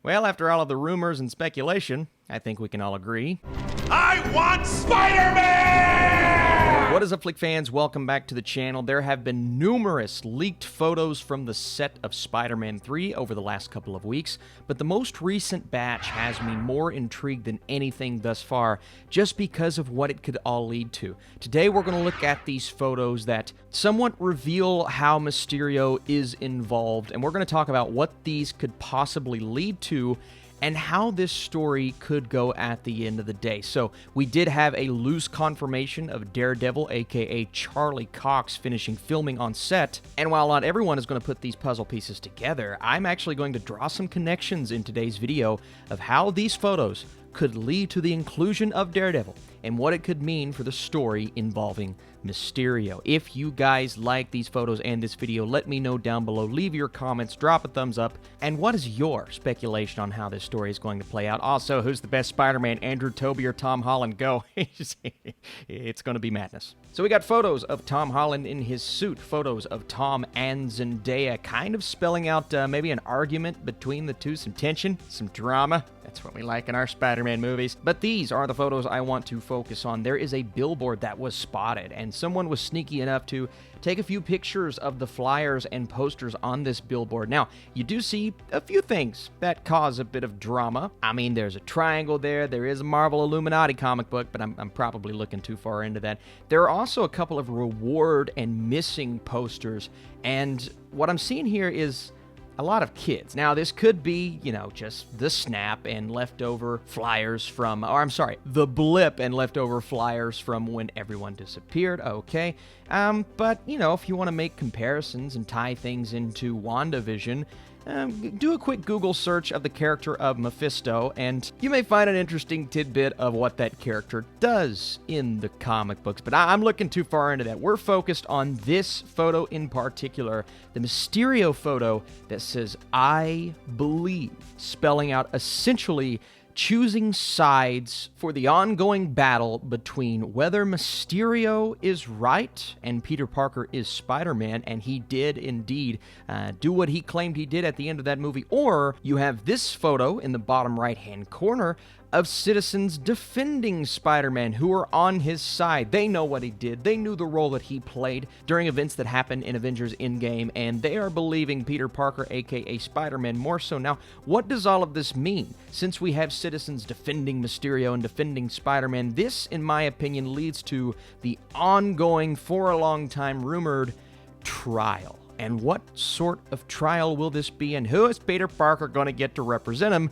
Well, after all of the rumors and speculation, I think we can all agree. I want Spider-Man! What is up, Flick fans? Welcome back to the channel. There have been numerous leaked photos from the set of Spider-Man 3 over the last couple of weeks, but the most recent batch has me more intrigued than anything thus far, just because of what it could all lead to. Today, we're going to look at these photos that somewhat reveal how Mysterio is involved, and we're going to talk about what these could possibly lead to, and how this story could go at the end of the day. So, we did have a loose confirmation of Daredevil, aka Charlie Cox, finishing filming on set, and while not everyone is going to put these puzzle pieces together, I'm actually going to draw some connections in today's video of how these photos could lead to the inclusion of Daredevil, and what it could mean for the story involving Mysterio. If you guys like these photos and this video, let me know down below. Leave your comments, drop a thumbs up, and what is your speculation on how this story is going to play out? Also, who's the best Spider-Man, Andrew, Tobey, or Tom Holland? Go. It's going to be madness. So we got photos of Tom Holland in his suit, photos of Tom and Zendaya, kind of spelling out maybe an argument between the two, some tension, some drama. That's what we like in our Spider-Man movies. But these are the photos I want to focus on. There is a billboard that was spotted, and someone was sneaky enough to take a few pictures of the flyers and posters on this billboard. Now, you do see a few things that cause a bit of drama. I mean, there's a triangle there. There is a Marvel Illuminati comic book, but I'm probably looking too far into that. There are also a couple of reward and missing posters, and what I'm seeing here is a lot of kids. Now, this could be, just the snap and leftover flyers from, the blip and leftover flyers from when everyone disappeared, okay. But, if you want to make comparisons and tie things into WandaVision, do a quick Google search of the character of Mephisto, and you may find an interesting tidbit of what that character does in the comic books. But I'm looking too far into that. We're focused on this photo in particular, the Mysterio photo that says, "I believe," spelling out essentially choosing sides for the ongoing battle between whether Mysterio is right and Peter Parker is Spider-Man, and he did indeed do what he claimed he did at the end of that movie, or you have this photo in the bottom right-hand corner of citizens defending Spider-Man who are on his side. They know what he did. They knew the role that he played during events that happened in Avengers Endgame, and they are believing Peter Parker, aka Spider-Man, more so. Now, what does all of this mean? Since we have citizens defending Mysterio and defending Spider-Man, this, in my opinion, leads to the ongoing, for a long time, rumored trial. And what sort of trial will this be, and who is Peter Parker going to get to represent him?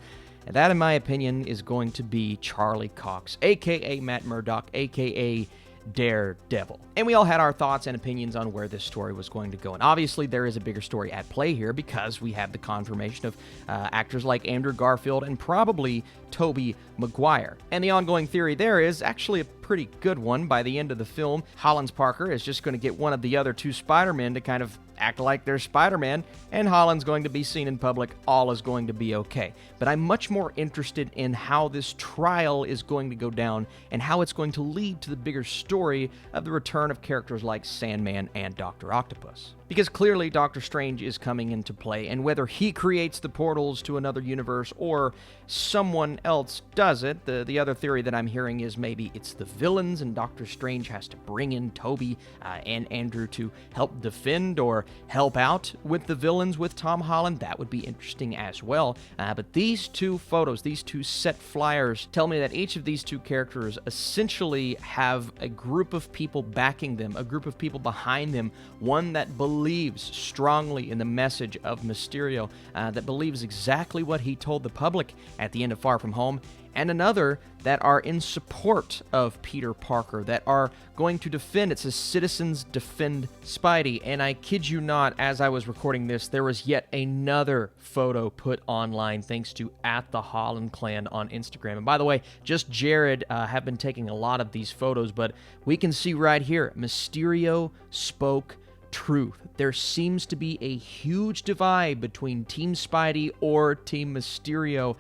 And that, in my opinion, is going to be Charlie Cox, a.k.a. Matt Murdock, a.k.a. Daredevil. And we all had our thoughts and opinions on where this story was going to go. And obviously, there is a bigger story at play here because we have the confirmation of actors like Andrew Garfield and probably Tobey Maguire. And the ongoing theory there is actually a pretty good one. By the end of the film, Holland's Parker is just going to get one of the other two Spider-Men to kind of act like they're Spider-Man, and Holland's going to be seen in public. All is going to be okay. But I'm much more interested in how this trial is going to go down and how it's going to lead to the bigger story of the return of characters like Sandman and Dr. Octopus. Because clearly Doctor Strange is coming into play, and whether he creates the portals to another universe or someone else does it, the other theory that I'm hearing is maybe it's the villains and Doctor Strange has to bring in Tobey and Andrew to help defend or help out with the villains with Tom Holland. That would be interesting as well. But these two photos, these two set flyers, tell me that each of these two characters essentially have a group of people backing them, a group of people behind them, one that believes strongly in the message of Mysterio, that believes exactly what he told the public at the end of Far From Home, and another that are in support of Peter Parker, that are going to defend. It says Citizens Defend Spidey, and I kid you not, as I was recording this, there was yet another photo put online thanks to @the_Holland_clan on Instagram. And by the way, just Jared have been taking a lot of these photos, but we can see right here, Mysterio spoke truth. There seems to be a huge divide between Team Spidey or Team Mysterio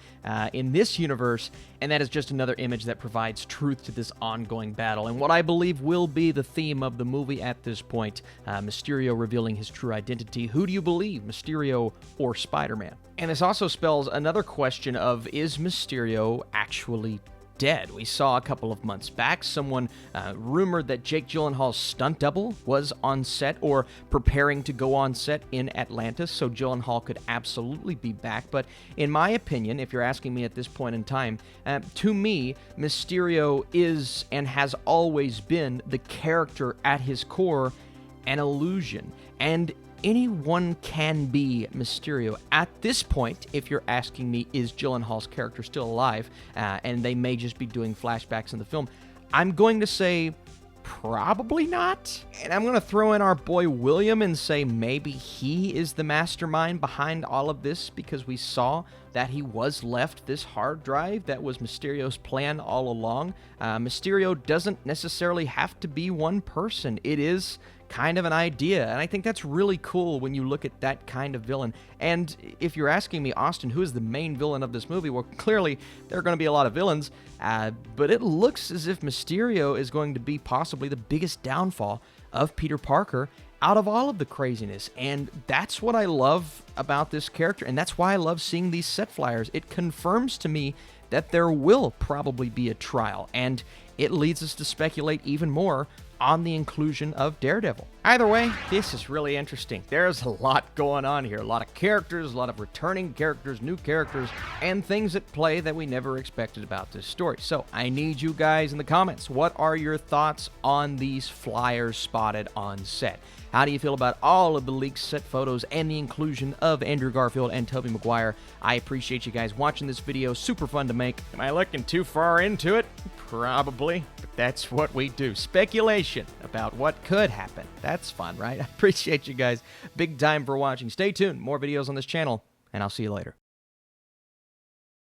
in this universe, and that is just another image that provides truth to this ongoing battle, and what I believe will be the theme of the movie at this point, Mysterio revealing his true identity. Who do you believe, Mysterio or Spider-Man? And this also spells another question of, is Mysterio actually dead? We saw a couple of months back someone rumored that Jake Gyllenhaal's stunt double was on set or preparing to go on set in Atlantis, so Gyllenhaal could absolutely be back. But in my opinion, if you're asking me at this point in time, to me, Mysterio is and has always been the character at his core, an illusion. And anyone can be Mysterio. At this point, if you're asking me, is Gyllenhaal's character still alive, and they may just be doing flashbacks in the film, I'm going to say probably not. And I'm going to throw in our boy William and say maybe he is the mastermind behind all of this, because we saw that he was left this hard drive that was Mysterio's plan all along. Mysterio doesn't necessarily have to be one person. It is kind of an idea, and I think that's really cool when you look at that kind of villain. And if you're asking me, Austin, who is the main villain of this movie? Well, clearly there are going to be a lot of villains, but it looks as if Mysterio is going to be possibly the biggest downfall of Peter Parker out of all of the craziness, and that's what I love about this character, and that's why I love seeing these set flyers. It confirms to me that there will probably be a trial, and it leads us to speculate even more on the inclusion of Daredevil. Either way, this is really interesting. There's a lot going on here. A lot of characters, a lot of returning characters, new characters, and things at play that we never expected about this story. So I need you guys in the comments. What are your thoughts on these flyers spotted on set? How do you feel about all of the leaked set photos and the inclusion of Andrew Garfield and Tobey Maguire? I appreciate you guys watching this video. Super fun to make. Am I looking too far into it? Probably, but that's what we do. Speculation about what could happen. That's fun, right? I appreciate you guys big time for watching. Stay tuned. More videos on this channel, and I'll see you later.